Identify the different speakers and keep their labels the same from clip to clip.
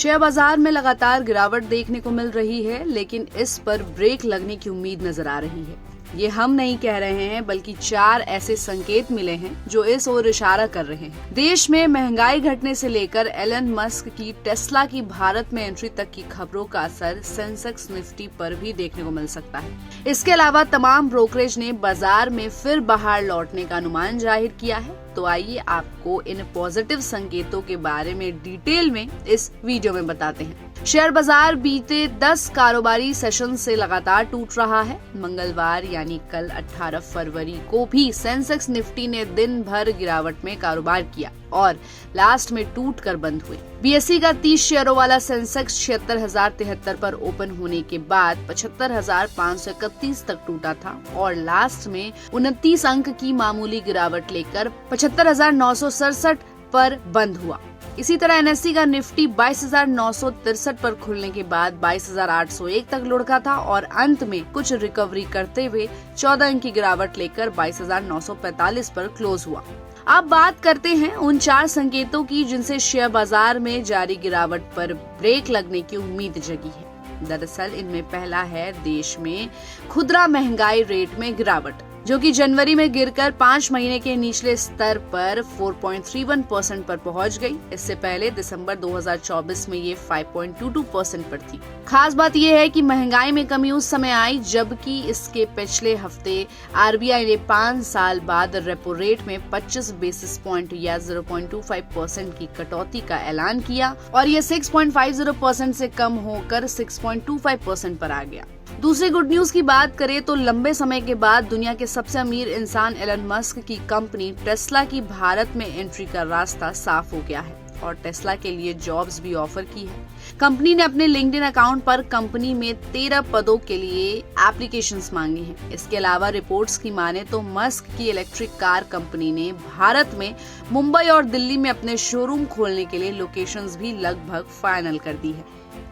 Speaker 1: Share बाजार में लगातार गिरावट देखने को मिल रही है, लेकिन इस पर ब्रेक लगने की उम्मीद नजर आ रही है। ये हम नहीं कह रहे हैं, बल्कि 4 ऐसे संकेत मिले हैं जो इस ओर इशारा कर रहे हैं। देश में महंगाई घटने से लेकर एलन मस्क की टेस्ला की भारत में एंट्री तक की खबरों का असर सेंसेक्स निफ्टी पर भी देखने को मिल सकता है। इसके अलावा तमाम ब्रोकरेज ने बाजार में फिर बाहर लौटने का अनुमान जाहिर किया है। तो आइए आपको इन पॉजिटिव संकेतों के बारे में डिटेल में इस वीडियो में बताते हैं। शेयर बाजार बीते 10 कारोबारी सेशन से लगातार टूट रहा है। मंगलवार यानी कल 18 फरवरी को भी सेंसेक्स निफ्टी ने दिन भर गिरावट में कारोबार किया और लास्ट में टूट कर बंद हुए। बीएसई का 30 शेयरों वाला सेंसेक्स 76,073 पर ओपन होने के बाद 75,531 तक टूटा था और लास्ट में 29 अंक की मामूली गिरावट लेकर 75,967 पर बंद हुआ। इसी तरह एनएसई का निफ्टी 22,963 पर खुलने के बाद 22,801 तक लुढ़का था और अंत में कुछ रिकवरी करते हुए 14 अंक की गिरावट लेकर 22,945 पर क्लोज हुआ। अब बात करते हैं उन 4 संकेतों की जिनसे शेयर बाजार में जारी गिरावट पर ब्रेक लगने की उम्मीद जगी है। दरअसल इनमें पहला है देश में खुदरा महंगाई रेट में गिरावट, जो कि जनवरी में गिरकर 5 महीने के निचले स्तर पर 4.31% पर पहुंच गई। इससे पहले दिसंबर 2024 में ये 5.22% पर थी। खास बात यह है कि महंगाई में कमी उस समय आई जबकि इसके पिछले हफ्ते आरबीआई ने 5 साल बाद रेपो रेट में 25 बेसिस पॉइंट या 0.25% की कटौती का ऐलान किया और ये 6.50% से कम होकर 6.25% पर आ गया। दूसरी गुड न्यूज की बात करें तो लंबे समय के बाद दुनिया के सबसे अमीर इंसान एलन मस्क की कंपनी टेस्ला की भारत में एंट्री का रास्ता साफ हो गया है और टेस्ला के लिए जॉब्स भी ऑफर की है। कंपनी ने अपने लिंक्डइन अकाउंट पर कंपनी में 13 पदों के लिए एप्लीकेशंस मांगे हैं। इसके अलावा रिपोर्ट्स की माने तो मस्क की इलेक्ट्रिक कार कंपनी ने भारत में मुंबई और दिल्ली में अपने शोरूम खोलने के लिए लोकेशंस भी लगभग फाइनल कर दी है।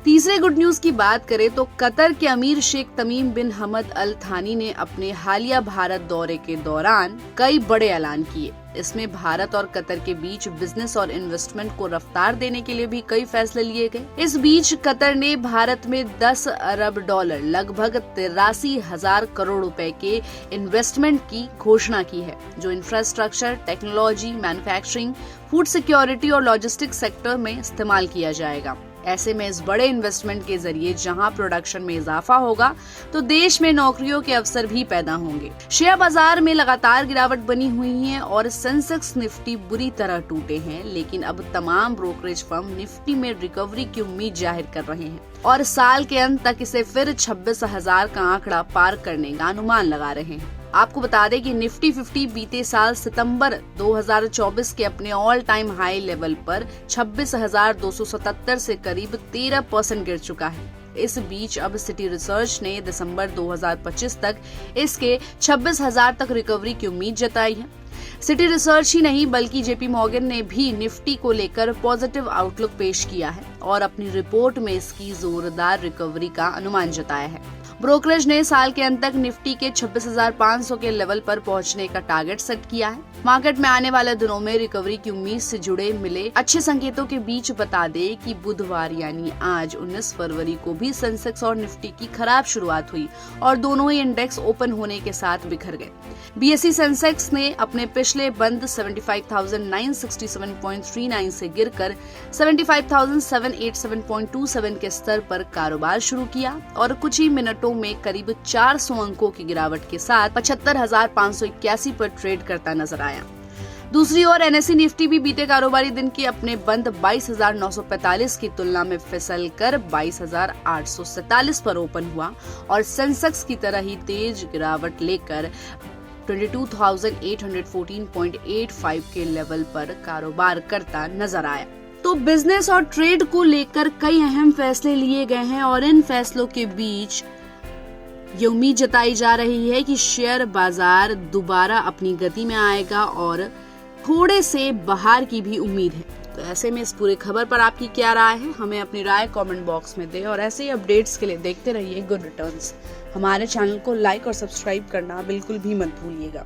Speaker 1: तीसरे गुड न्यूज की बात करें तो कतर के अमीर शेख तमीम बिन हमद अल थानी ने अपने हालिया भारत दौरे के दौरान कई बड़े ऐलान किए। इसमें भारत और कतर के बीच बिजनेस और इन्वेस्टमेंट को रफ्तार देने के लिए भी कई फैसले लिए गए। इस बीच कतर ने भारत में 10 अरब डॉलर लगभग 83,000 करोड़ रुपए के इन्वेस्टमेंट की घोषणा की है, जो infrastructure, technology, manufacturing, food security और लॉजिस्टिक्स सेक्टर में इस्तेमाल किया जाएगा। ऐसे में इस बड़े इन्वेस्टमेंट के जरिए जहां प्रोडक्शन में इजाफा होगा तो देश में नौकरियों के अवसर भी पैदा होंगे। शेयर बाजार में लगातार गिरावट बनी हुई है और सेंसेक्स निफ्टी बुरी तरह टूटे हैं, लेकिन अब तमाम ब्रोकरेज फर्म निफ्टी में रिकवरी की उम्मीद जाहिर कर रहे हैं और साल के अंत तक इसे फिर 26,000 का आंकड़ा पार करने का अनुमान लगा रहे हैं। आपको बता दें कि निफ्टी 50 बीते साल सितंबर 2024 के अपने ऑल टाइम हाई लेवल पर 26,277 से करीब 13% गिर चुका है। इस बीच अब सिटी रिसर्च ने दिसंबर 2025 तक इसके 26,000 तक रिकवरी की उम्मीद जताई है। सिटी रिसर्च ही नहीं बल्कि जेपी मॉर्गन ने भी निफ्टी को लेकर पॉजिटिव आउटलुक पेश किया है और अपनी रिपोर्ट में इसकी जोरदार रिकवरी का अनुमान जताया है। ब्रोकरेज ने साल के अंत तक निफ्टी के 26,500 के लेवल पर पहुंचने का टारगेट सेट किया है। मार्केट में आने वाले दिनों में रिकवरी की उम्मीद से जुड़े मिले अच्छे संकेतों के बीच बता दें कि बुधवार यानी आज 19 फरवरी को भी सेंसेक्स और निफ्टी की खराब शुरुआत हुई और दोनों ही इंडेक्स ओपन होने के साथ बिखर गए। बीएसई सेंसेक्स ने अपने पिछले बंद 75,967.39 से गिरकर 75,787.27 के स्तर पर कारोबार शुरू किया और कुछ ही मिनटों में करीब 400 अंकों की गिरावट के साथ 75,581 पर ट्रेड करता नजर आया। दूसरी ओर एनएसई निफ्टी भी बीते कारोबारी दिन के अपने बंद 22,945 की तुलना में फिसल कर 22,847 पर ओपन हुआ और सेंसेक्स की तरह ही तेज गिरावट लेकर 22,814.85 के लेवल पर कारोबार करता नजर आया। तो बिजनेस और ट्रेड को लेकर कई अहम फैसले लिए गए हैं और इन फैसलों के बीच ये उम्मीद जताई जा रही है कि शेयर बाजार दोबारा अपनी गति में आएगा और थोड़े से बाहर की भी उम्मीद है। तो ऐसे में इस पूरे खबर पर आपकी क्या राय है, हमें अपनी राय कमेंट बॉक्स में दें और ऐसे ही अपडेट्स के लिए देखते रहिए गुड रिटर्न्स। हमारे चैनल को लाइक और सब्सक्राइब करना बिल्कुल भी मत भूलिएगा।